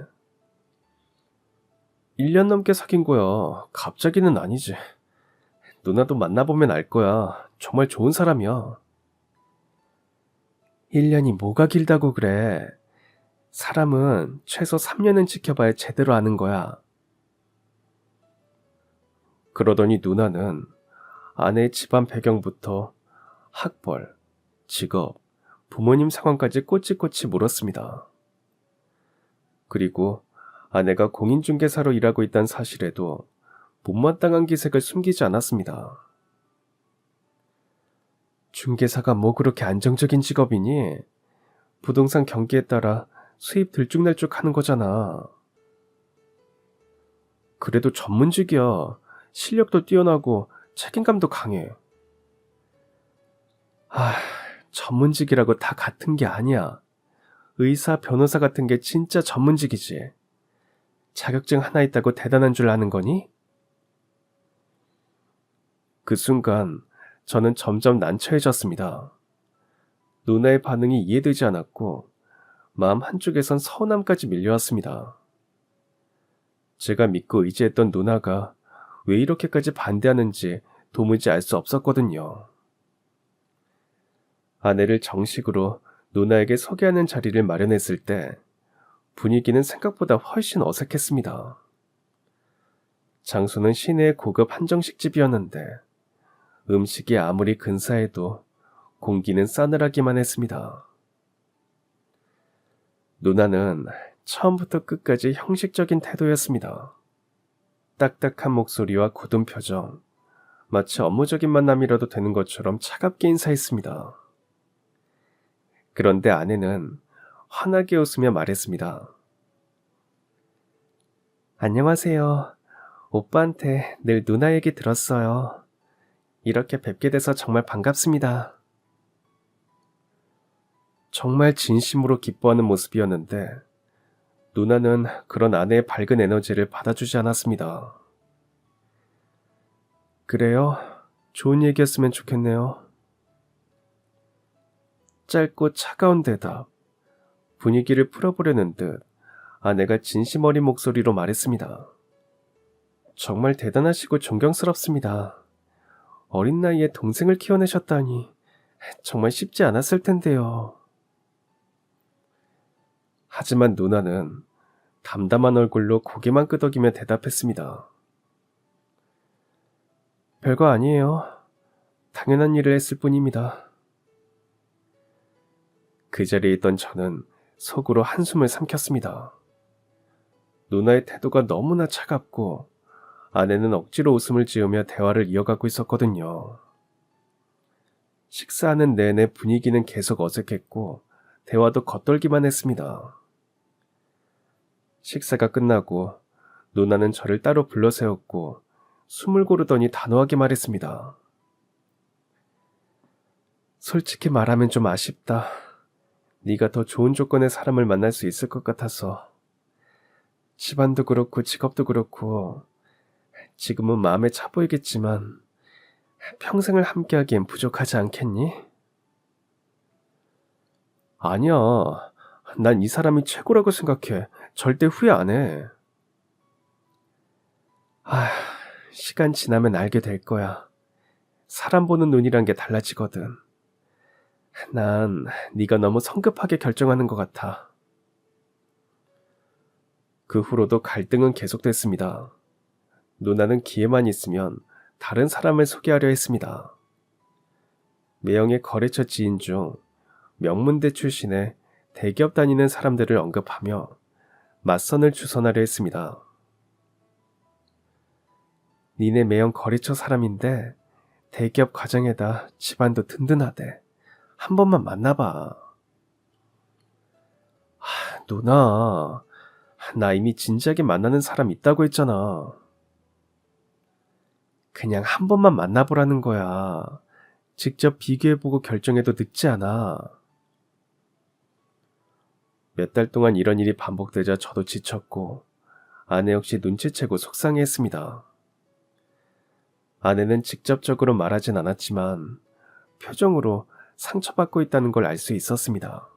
1년 넘게 사귄 거야. 갑자기는 아니지. 누나도 만나보면 알 거야. 정말 좋은 사람이야. 1년이 뭐가 길다고 그래. 사람은 최소 3년은 지켜봐야 제대로 아는 거야. 그러더니 누나는 아내의 집안 배경부터 학벌, 직업, 부모님 상황까지 꼬치꼬치 물었습니다. 그리고 아내가 공인중개사로 일하고 있다는 사실에도 못마땅한 기색을 숨기지 않았습니다. 중개사가 뭐 그렇게 안정적인 직업이니? 부동산 경기에 따라 수입 들쭉날쭉 하는 거잖아. 그래도 전문직이야. 실력도 뛰어나고 책임감도 강해. 전문직이라고 다 같은 게 아니야. 의사, 변호사 같은 게 진짜 전문직이지. 자격증 하나 있다고 대단한 줄 아는 거니? 그 순간 저는 점점 난처해졌습니다. 누나의 반응이 이해되지 않았고 마음 한쪽에선 서운함까지 밀려왔습니다. 제가 믿고 의지했던 누나가 왜 이렇게까지 반대하는지 도무지 알 수 없었거든요. 아내를 정식으로 누나에게 소개하는 자리를 마련했을 때 분위기는 생각보다 훨씬 어색했습니다. 장소는 시내의 고급 한정식집이었는데 음식이 아무리 근사해도 공기는 싸늘하기만 했습니다. 누나는 처음부터 끝까지 형식적인 태도였습니다. 딱딱한 목소리와 굳은 표정, 마치 업무적인 만남이라도 되는 것처럼 차갑게 인사했습니다. 그런데 아내는 환하게 웃으며 말했습니다. 안녕하세요. 오빠한테 늘 누나 얘기 들었어요. 이렇게 뵙게 돼서 정말 반갑습니다. 정말 진심으로 기뻐하는 모습이었는데 누나는 그런 아내의 밝은 에너지를 받아주지 않았습니다. 그래요? 좋은 얘기였으면 좋겠네요. 짧고 차가운 대답, 분위기를 풀어보려는 듯 아내가 진심 어린 목소리로 말했습니다. 정말 대단하시고 존경스럽습니다. 어린 나이에 동생을 키워내셨다니 정말 쉽지 않았을 텐데요. 하지만 누나는 담담한 얼굴로 고개만 끄덕이며 대답했습니다. 별거 아니에요. 당연한 일을 했을 뿐입니다. 그 자리에 있던 저는 속으로 한숨을 삼켰습니다. 누나의 태도가 너무나 차갑고 아내는 억지로 웃음을 지으며 대화를 이어가고 있었거든요. 식사하는 내내 분위기는 계속 어색했고 대화도 겉돌기만 했습니다. 식사가 끝나고 누나는 저를 따로 불러세웠고 숨을 고르더니 단호하게 말했습니다. 솔직히 말하면 좀 아쉽다. 네가 더 좋은 조건의 사람을 만날 수 있을 것 같아서. 집안도 그렇고 직업도 그렇고 지금은 마음에 차 보이겠지만 평생을 함께하기엔 부족하지 않겠니? 아니야. 난 이 사람이 최고라고 생각해. 절대 후회 안 해. 아, 시간 지나면 알게 될 거야. 사람 보는 눈이란 게 달라지거든. 난 네가 너무 성급하게 결정하는 것 같아. 그 후로도 갈등은 계속됐습니다. 누나는 기회만 있으면 다른 사람을 소개하려 했습니다. 매형의 거래처 지인 중 명문대 출신의 대기업 다니는 사람들을 언급하며 맞선을 주선하려 했습니다. 니네 매형 거래처 사람인데 대기업 과장에다 집안도 든든하대. 한 번만 만나봐. 누나, 나 이미 진지하게 만나는 사람 있다고 했잖아. 그냥 한 번만 만나보라는 거야. 직접 비교해보고 결정해도 늦지 않아. 몇 달 동안 이런 일이 반복되자 저도 지쳤고 아내 역시 눈치채고 속상해했습니다. 아내는 직접적으로 말하진 않았지만 표정으로 상처받고 있다는 걸 알 수 있었습니다.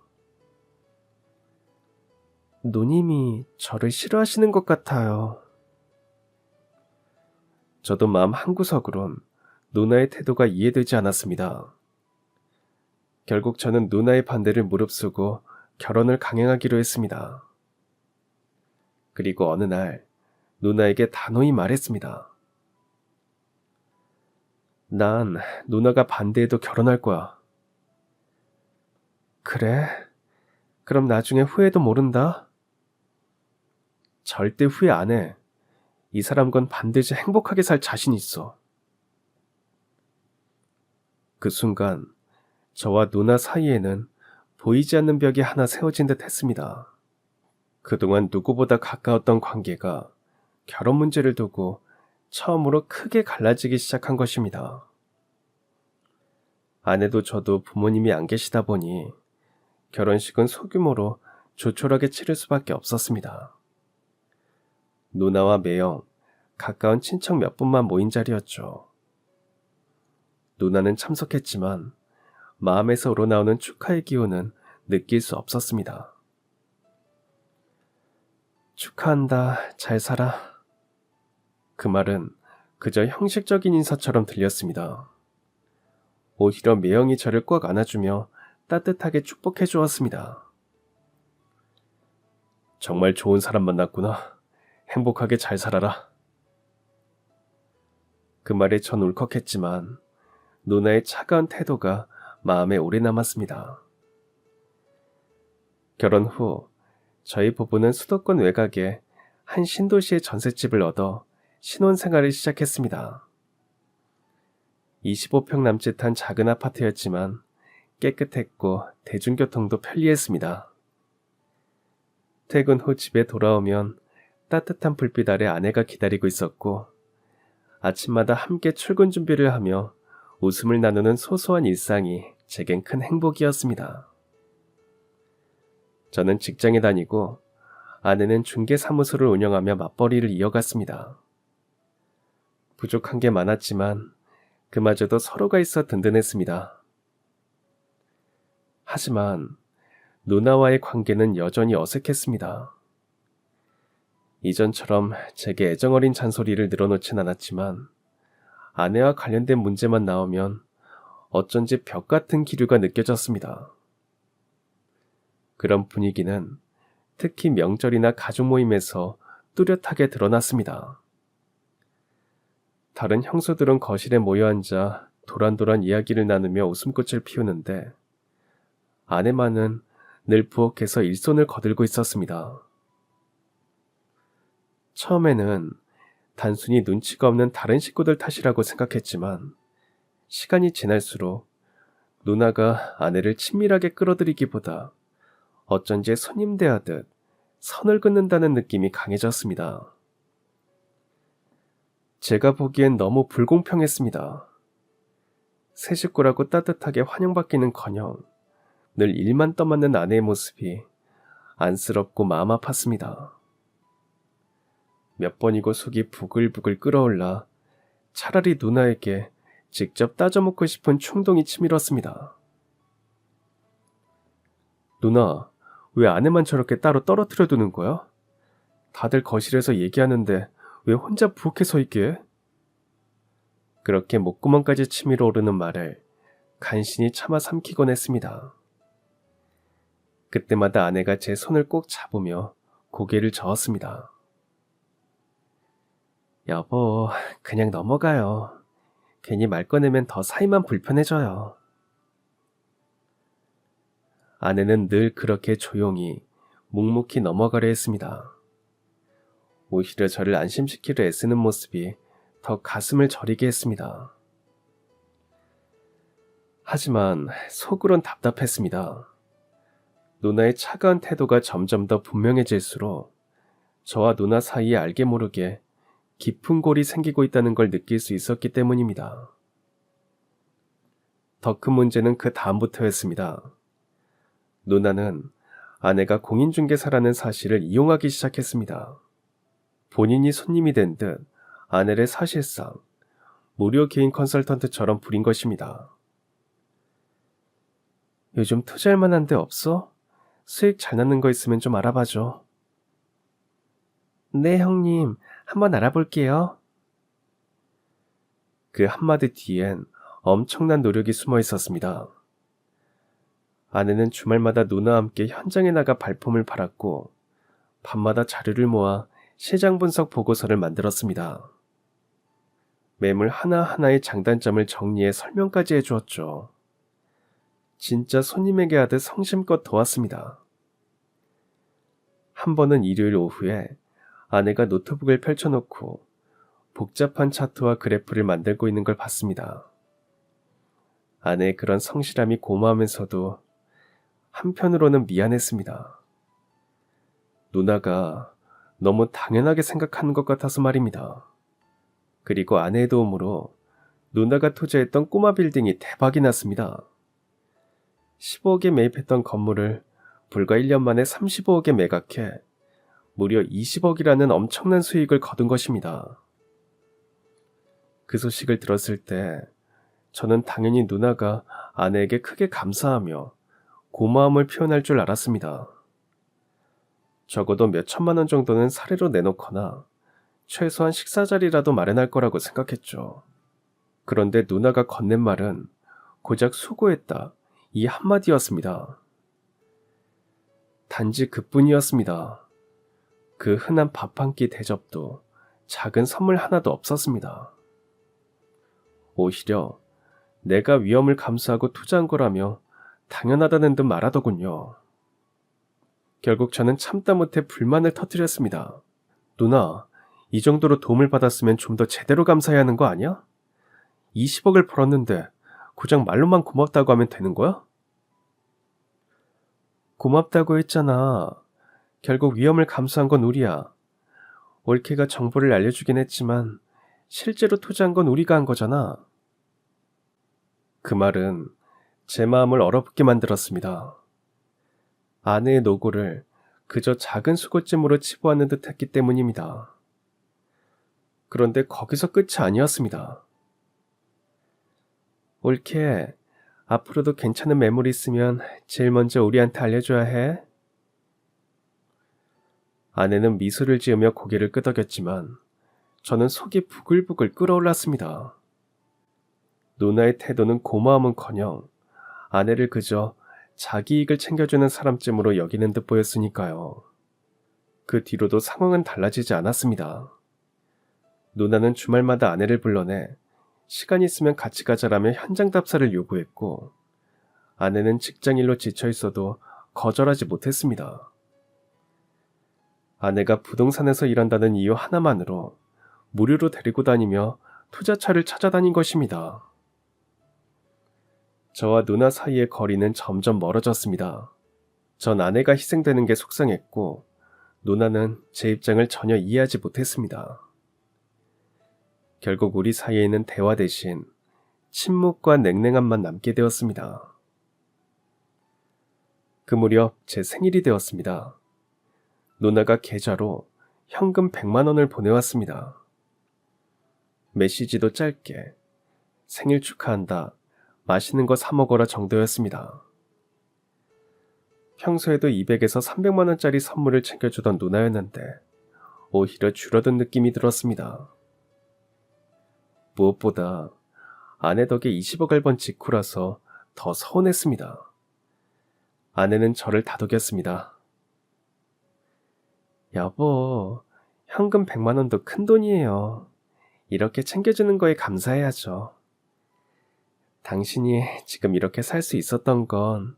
누님이 저를 싫어하시는 것 같아요. 저도 마음 한구석으론 누나의 태도가 이해되지 않았습니다. 결국 저는 누나의 반대를 무릅쓰고 결혼을 강행하기로 했습니다. 그리고 어느 날 누나에게 단호히 말했습니다. 난 누나가 반대해도 결혼할 거야. 그래? 그럼 나중에 후회도 모른다? 절대 후회 안 해. 이 사람과 반드시 행복하게 살 자신 있어. 그 순간 저와 누나 사이에는 보이지 않는 벽이 하나 세워진 듯 했습니다. 그동안 누구보다 가까웠던 관계가 결혼 문제를 두고 처음으로 크게 갈라지기 시작한 것입니다. 아내도 저도 부모님이 안 계시다 보니 결혼식은 소규모로 조촐하게 치를 수밖에 없었습니다. 누나와 매형, 가까운 친척 몇 분만 모인 자리였죠. 누나는 참석했지만 마음에서 우러나오는 축하의 기운은 느낄 수 없었습니다. 축하한다, 잘 살아. 그 말은 그저 형식적인 인사처럼 들렸습니다. 오히려 매형이 저를 꽉 안아주며 따뜻하게 축복해 주었습니다. 정말 좋은 사람 만났구나. 행복하게 잘 살아라. 그 말에 전 울컥했지만 누나의 차가운 태도가 마음에 오래 남았습니다. 결혼 후 저희 부부는 수도권 외곽에 한 신도시의 전셋집을 얻어 신혼생활을 시작했습니다. 25평 남짓한 작은 아파트였지만 깨끗했고 대중교통도 편리했습니다. 퇴근 후 집에 돌아오면 따뜻한 불빛 아래 아내가 기다리고 있었고 아침마다 함께 출근 준비를 하며 웃음을 나누는 소소한 일상이 제겐 큰 행복이었습니다. 저는 직장에 다니고 아내는 중개사무소를 운영하며 맞벌이를 이어갔습니다. 부족한 게 많았지만 그마저도 서로가 있어 든든했습니다. 하지만 누나와의 관계는 여전히 어색했습니다. 이전처럼 제게 애정어린 잔소리를 늘어놓진 않았지만 아내와 관련된 문제만 나오면 어쩐지 벽 같은 기류가 느껴졌습니다. 그런 분위기는 특히 명절이나 가족 모임에서 뚜렷하게 드러났습니다. 다른 형수들은 거실에 모여 앉아 도란도란 이야기를 나누며 웃음꽃을 피우는데 아내만은 늘 부엌에서 일손을 거들고 있었습니다. 처음에는 단순히 눈치가 없는 다른 식구들 탓이라고 생각했지만 시간이 지날수록 누나가 아내를 친밀하게 끌어들이기보다 어쩐지 손님 대하듯 선을 긋는다는 느낌이 강해졌습니다. 제가 보기엔 너무 불공평했습니다. 새 식구라고 따뜻하게 환영받기는커녕 늘 일만 떠맡는 아내의 모습이 안쓰럽고 마음 아팠습니다. 몇 번이고 속이 부글부글 끓어올라 차라리 누나에게 직접 따져먹고 싶은 충동이 치밀었습니다. 누나, 왜 아내만 저렇게 따로 떨어뜨려 두는 거야? 다들 거실에서 얘기하는데 왜 혼자 부엌에 서 있게? 그렇게 목구멍까지 치밀어 오르는 말을 간신히 참아 삼키곤 했습니다. 그때마다 아내가 제 손을 꼭 잡으며 고개를 저었습니다. 여보, 그냥 넘어가요. 괜히 말 꺼내면 더 사이만 불편해져요. 아내는 늘 그렇게 조용히 묵묵히 넘어가려 했습니다. 오히려 저를 안심시키려 애쓰는 모습이 더 가슴을 저리게 했습니다. 하지만 속으론 답답했습니다. 누나의 차가운 태도가 점점 더 분명해질수록 저와 누나 사이에 알게 모르게 깊은 골이 생기고 있다는 걸 느낄 수 있었기 때문입니다. 더 큰 문제는 그 다음부터였습니다. 누나는 아내가 공인중개사라는 사실을 이용하기 시작했습니다. 본인이 손님이 된 듯 아내를 사실상 무료 개인 컨설턴트처럼 부린 것입니다. 요즘 투자할 만한 데 없어? 수익 잘 나는 거 있으면 좀 알아봐줘. 네, 형님. 한번 알아볼게요. 그 한마디 뒤엔 엄청난 노력이 숨어 있었습니다. 아내는 주말마다 누나와 함께 현장에 나가 발품을 팔았고 밤마다 자료를 모아 시장 분석 보고서를 만들었습니다. 매물 하나하나의 장단점을 정리해 설명까지 해주었죠. 진짜 손님에게 하듯 성심껏 도왔습니다. 한 번은 일요일 오후에 아내가 노트북을 펼쳐놓고 복잡한 차트와 그래프를 만들고 있는 걸 봤습니다. 아내의 그런 성실함이 고마우면서도 한편으로는 미안했습니다. 누나가 너무 당연하게 생각하는 것 같아서 말입니다. 그리고 아내의 도움으로 누나가 투자했던 꼬마 빌딩이 대박이 났습니다. 15억에 매입했던 건물을 불과 1년 만에 35억에 매각해 무려 20억이라는 엄청난 수익을 거둔 것입니다. 그 소식을 들었을 때 저는 당연히 누나가 아내에게 크게 감사하며 고마움을 표현할 줄 알았습니다. 적어도 몇 천만 원 정도는 사례로 내놓거나 최소한 식사 자리라도 마련할 거라고 생각했죠. 그런데 누나가 건넨 말은 고작 수고했다 이 한마디였습니다. 단지 그뿐이었습니다. 그 흔한 밥 한 끼 대접도 작은 선물 하나도 없었습니다. 오히려 내가 위험을 감수하고 투자한 거라며 당연하다는 듯 말하더군요. 결국 저는 참다 못해 불만을 터뜨렸습니다. 누나, 이 정도로 도움을 받았으면 좀 더 제대로 감사해야 하는 거 아니야? 20억을 벌었는데 고작 말로만 고맙다고 하면 되는 거야? 고맙다고 했잖아. 결국 위험을 감수한 건 우리야. 올케가 정보를 알려주긴 했지만 실제로 투자한 건 우리가 한 거잖아. 그 말은 제 마음을 얼어붙게 만들었습니다. 아내의 노고를 그저 작은 수고쯤으로 치부하는 듯 했기 때문입니다. 그런데 거기서 끝이 아니었습니다. 올케, 앞으로도 괜찮은 매물이 있으면 제일 먼저 우리한테 알려줘야 해. 아내는 미소를 지으며 고개를 끄덕였지만 저는 속이 부글부글 끓어올랐습니다. 누나의 태도는 고마움은커녕 아내를 그저 자기 이익을 챙겨주는 사람쯤으로 여기는 듯 보였으니까요. 그 뒤로도 상황은 달라지지 않았습니다. 누나는 주말마다 아내를 불러내 시간 있으면 같이 가자라며 현장 답사를 요구했고 아내는 직장일로 지쳐있어도 거절하지 못했습니다. 아내가 부동산에서 일한다는 이유 하나만으로 무료로 데리고 다니며 투자처를 찾아다닌 것입니다. 저와 누나 사이의 거리는 점점 멀어졌습니다. 전 아내가 희생되는 게 속상했고 누나는 제 입장을 전혀 이해하지 못했습니다. 결국 우리 사이에는 대화 대신 침묵과 냉랭함만 남게 되었습니다. 그 무렵 제 생일이 되었습니다. 누나가 계좌로 현금 100만 원을 보내왔습니다. 메시지도 짧게 생일 축하한다, 맛있는 거 사 먹어라 정도였습니다. 평소에도 200에서 300만 원짜리 선물을 챙겨주던 누나였는데 오히려 줄어든 느낌이 들었습니다. 무엇보다 아내 덕에 20억을 번 직후라서 더 서운했습니다. 아내는 저를 다독였습니다. 여보, 현금 100만 원도 큰 돈이에요. 이렇게 챙겨주는 거에 감사해야죠. 당신이 지금 이렇게 살 수 있었던 건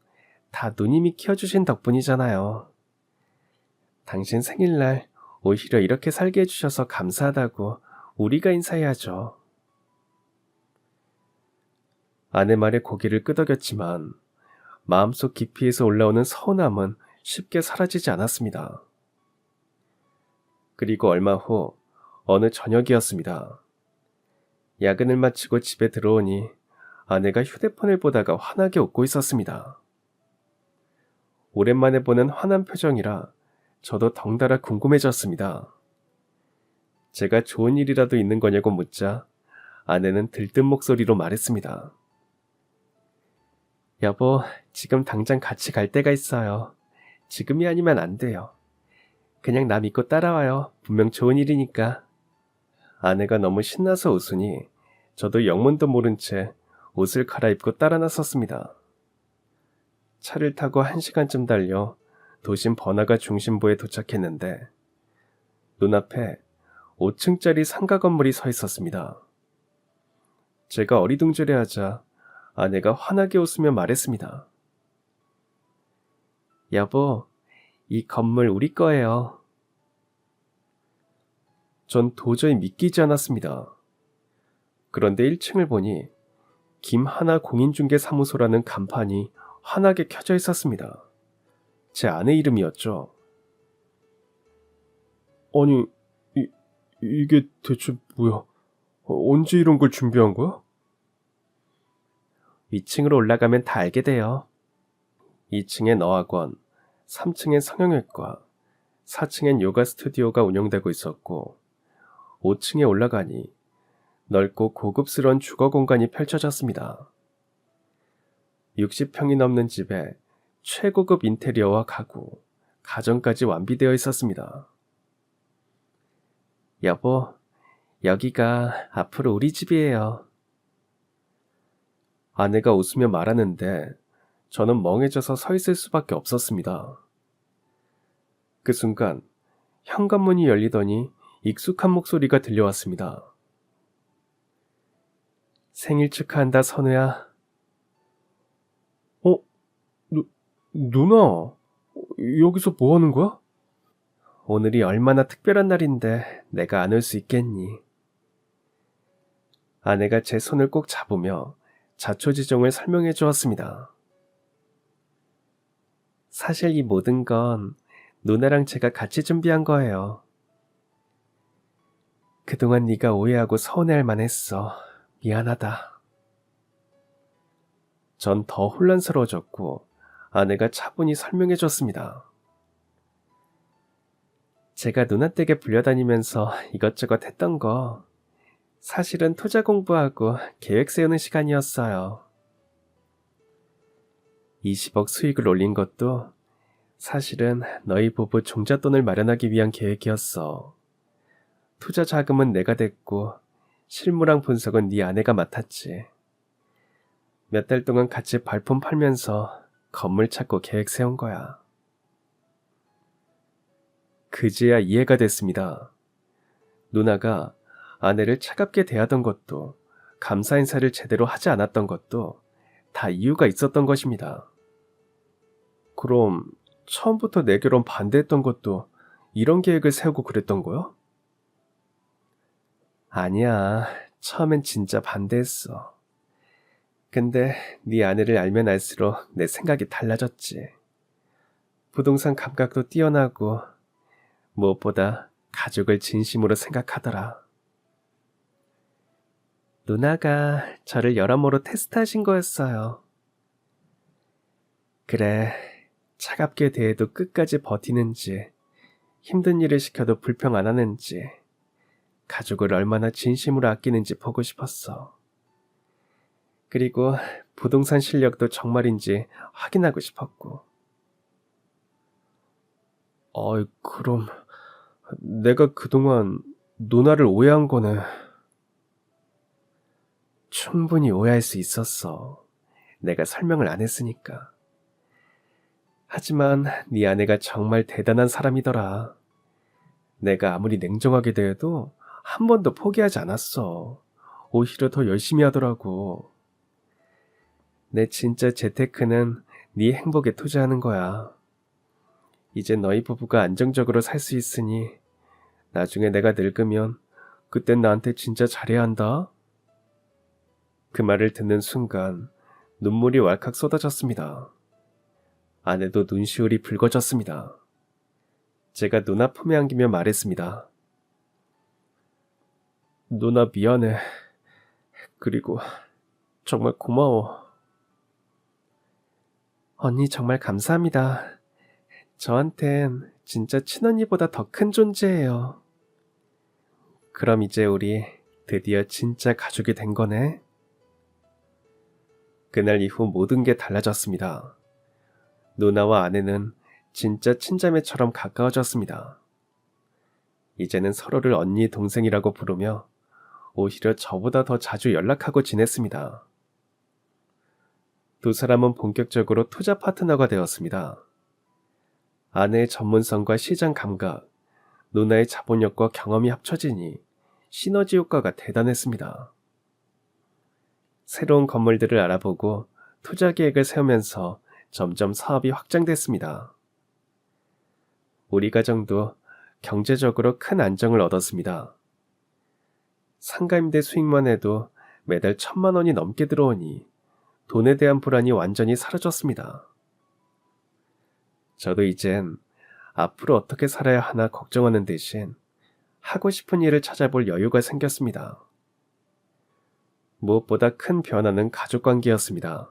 다 누님이 키워주신 덕분이잖아요. 당신 생일날 오히려 이렇게 살게 해주셔서 감사하다고 우리가 인사해야죠. 아내 말에 고개를 끄덕였지만 마음속 깊이에서 올라오는 서운함은 쉽게 사라지지 않았습니다. 그리고 얼마 후 어느 저녁이었습니다. 야근을 마치고 집에 들어오니 아내가 휴대폰을 보다가 환하게 웃고 있었습니다. 오랜만에 보는 환한 표정이라 저도 덩달아 궁금해졌습니다. 제가 좋은 일이라도 있는 거냐고 묻자 아내는 들뜬 목소리로 말했습니다. 여보, 지금 당장 같이 갈 데가 있어요. 지금이 아니면 안 돼요. 그냥 나 믿고 따라와요. 분명 좋은 일이니까. 아내가 너무 신나서 웃으니 저도 영문도 모른 채 옷을 갈아입고 따라 나섰습니다. 차를 타고 1시간쯤 달려 도심 번화가 중심부에 도착했는데 눈앞에 5층짜리 상가 건물이 서 있었습니다. 제가 어리둥절해하자 아내가 환하게 웃으며 말했습니다. 여보, 이 건물 우리 거예요. 전 도저히 믿기지 않았습니다. 그런데 1층을 보니 김하나 공인중개사무소라는 간판이 환하게 켜져 있었습니다. 제 아내 이름이었죠. 아니, 이게 대체 뭐야? 언제 이런 걸 준비한 거야? 위층으로 올라가면 다 알게 돼요. 2층엔 어학원, 3층엔 성형외과, 4층엔 요가 스튜디오가 운영되고 있었고 5층에 올라가니 넓고 고급스러운 주거 공간이 펼쳐졌습니다. 60평이 넘는 집에 최고급 인테리어와 가구, 가전까지 완비되어 있었습니다. 여보, 여기가 앞으로 우리 집이에요. 아내가 웃으며 말하는데 저는 멍해져서 서 있을 수밖에 없었습니다. 그 순간 현관문이 열리더니 익숙한 목소리가 들려왔습니다. 생일 축하한다, 선우야. 누나, 여기서 뭐 하는 거야? 오늘이 얼마나 특별한 날인데 내가 안 올 수 있겠니? 아내가 제 손을 꼭 잡으며 자초지종을 설명해 주었습니다. 사실 이 모든 건 누나랑 제가 같이 준비한 거예요. 그동안 네가 오해하고 서운해할 만했어. 미안하다. 전 더 혼란스러워졌고 아내가 차분히 설명해 줬습니다. 제가 누나 댁에 불려다니면서 이것저것 했던 거 사실은 투자 공부하고 계획 세우는 시간이었어요. 20억 수익을 올린 것도 사실은 너희 부부 종잣돈을 마련하기 위한 계획이었어. 투자 자금은 내가 댔고 실무랑 분석은 네 아내가 맡았지. 몇 달 동안 같이 발품 팔면서 건물 찾고 계획 세운 거야. 그제야 이해가 됐습니다. 누나가 아내를 차갑게 대하던 것도 감사 인사를 제대로 하지 않았던 것도 다 이유가 있었던 것입니다. 그럼 처음부터 내 결혼 반대했던 것도 이런 계획을 세우고 그랬던 거야? 아니야, 처음엔 진짜 반대했어. 근데 네 아내를 알면 알수록 내 생각이 달라졌지. 부동산 감각도 뛰어나고 무엇보다 가족을 진심으로 생각하더라. 누나가 저를 여러모로 테스트하신 거였어요. 그래, 차갑게 대해도 끝까지 버티는지, 힘든 일을 시켜도 불평 안 하는지, 가족을 얼마나 진심으로 아끼는지 보고 싶었어. 그리고 부동산 실력도 정말인지 확인하고 싶었고. 그럼 내가 그동안 누나를 오해한 거네. 충분히 오해할 수 있었어. 내가 설명을 안 했으니까. 하지만 네 아내가 정말 대단한 사람이더라. 내가 아무리 냉정하게 대해도 한 번도 포기하지 않았어. 오히려 더 열심히 하더라고. 내 진짜 재테크는 네 행복에 투자하는 거야. 이제 너희 부부가 안정적으로 살 수 있으니 나중에 내가 늙으면 그땐 나한테 진짜 잘해야 한다. 그 말을 듣는 순간 눈물이 왈칵 쏟아졌습니다. 아내도 눈시울이 붉어졌습니다. 제가 누나 품에 안기며 말했습니다. 누나 미안해. 그리고 정말 고마워. 언니 정말 감사합니다. 저한텐 진짜 친언니보다 더 큰 존재예요. 그럼 이제 우리 드디어 진짜 가족이 된 거네. 그날 이후 모든 게 달라졌습니다. 누나와 아내는 진짜 친자매처럼 가까워졌습니다. 이제는 서로를 언니, 동생이라고 부르며 오히려 저보다 더 자주 연락하고 지냈습니다. 두 사람은 본격적으로 투자 파트너가 되었습니다. 아내의 전문성과 시장 감각, 누나의 자본력과 경험이 합쳐지니 시너지 효과가 대단했습니다. 새로운 건물들을 알아보고 투자 계획을 세우면서 점점 사업이 확장됐습니다. 우리 가정도 경제적으로 큰 안정을 얻었습니다. 상가임대 수익만 해도 매달 1,000만 원이 넘게 들어오니 돈에 대한 불안이 완전히 사라졌습니다. 저도 이젠 앞으로 어떻게 살아야 하나 걱정하는 대신 하고 싶은 일을 찾아볼 여유가 생겼습니다. 무엇보다 큰 변화는 가족관계였습니다.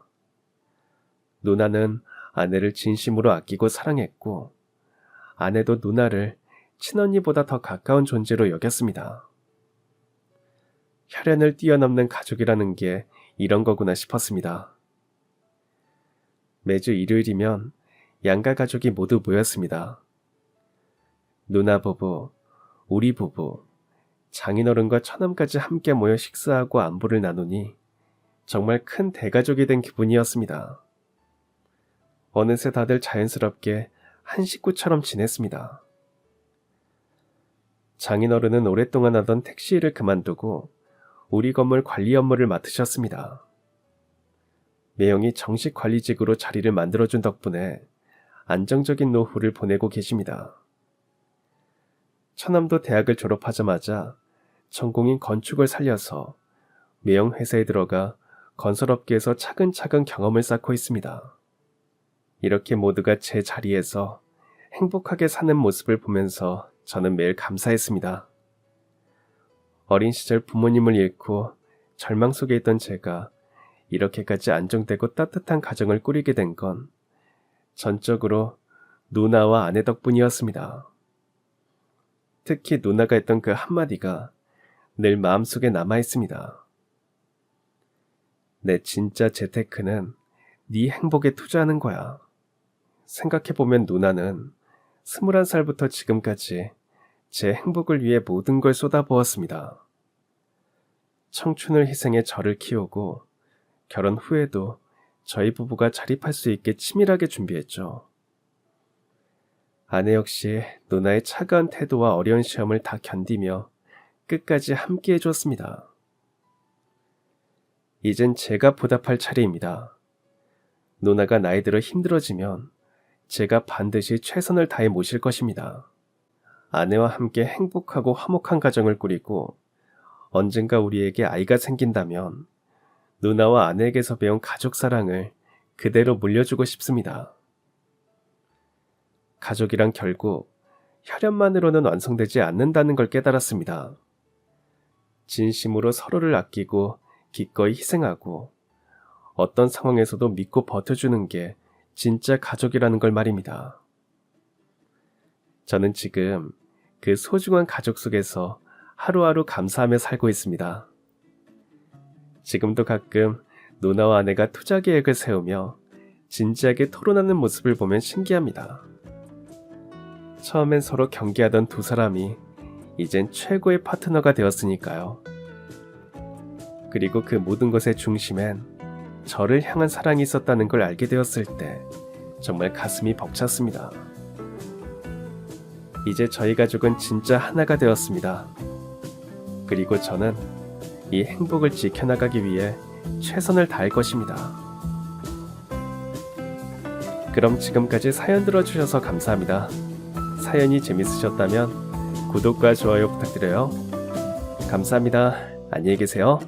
누나는 아내를 진심으로 아끼고 사랑했고, 아내도 누나를 친언니보다 더 가까운 존재로 여겼습니다. 혈연을 뛰어넘는 가족이라는 게 이런 거구나 싶었습니다. 매주 일요일이면 양가 가족이 모두 모였습니다. 누나 부부, 우리 부부, 장인어른과 처남까지 함께 모여 식사하고 안부를 나누니 정말 큰 대가족이 된 기분이었습니다. 어느새 다들 자연스럽게 한 식구처럼 지냈습니다. 장인어른은 오랫동안 하던 택시 일을 그만두고 우리 건물 관리 업무를 맡으셨습니다. 매형이 정식 관리직으로 자리를 만들어준 덕분에 안정적인 노후를 보내고 계십니다. 처남도 대학을 졸업하자마자 전공인 건축을 살려서 매형 회사에 들어가 건설업계에서 차근차근 경험을 쌓고 있습니다. 이렇게 모두가 제 자리에서 행복하게 사는 모습을 보면서 저는 매일 감사했습니다. 어린 시절 부모님을 잃고 절망 속에 있던 제가 이렇게까지 안정되고 따뜻한 가정을 꾸리게 된 건 전적으로 누나와 아내 덕분이었습니다. 특히 누나가 했던 그 한마디가 늘 마음속에 남아있습니다. 내 진짜 재테크는 네 행복에 투자하는 거야. 생각해보면 누나는 21살부터 지금까지 제 행복을 위해 모든 걸 쏟아부었습니다. 청춘을 희생해 저를 키우고 결혼 후에도 저희 부부가 자립할 수 있게 치밀하게 준비했죠. 아내 역시 누나의 차가운 태도와 어려운 시험을 다 견디며 끝까지 함께 해줬습니다. 이젠 제가 보답할 차례입니다. 누나가 나이 들어 힘들어지면 제가 반드시 최선을 다해 모실 것입니다. 아내와 함께 행복하고 화목한 가정을 꾸리고 언젠가 우리에게 아이가 생긴다면 누나와 아내에게서 배운 가족 사랑을 그대로 물려주고 싶습니다. 가족이란 결국 혈연만으로는 완성되지 않는다는 걸 깨달았습니다. 진심으로 서로를 아끼고 기꺼이 희생하고 어떤 상황에서도 믿고 버텨주는 게 진짜 가족이라는 걸 말입니다. 저는 지금 그 소중한 가족 속에서 하루하루 감사하며 살고 있습니다. 지금도 가끔 누나와 아내가 투자 계획을 세우며 진지하게 토론하는 모습을 보면 신기합니다. 처음엔 서로 경계하던 두 사람이 이젠 최고의 파트너가 되었으니까요. 그리고 그 모든 것의 중심엔 저를 향한 사랑이 있었다는 걸 알게 되었을 때 정말 가슴이 벅찼습니다. 이제 저희 가족은 진짜 하나가 되었습니다. 그리고 저는 이 행복을 지켜나가기 위해 최선을 다할 것입니다. 그럼 지금까지 사연 들어주셔서 감사합니다. 사연이 재밌으셨다면 구독과 좋아요 부탁드려요. 감사합니다. 안녕히 계세요.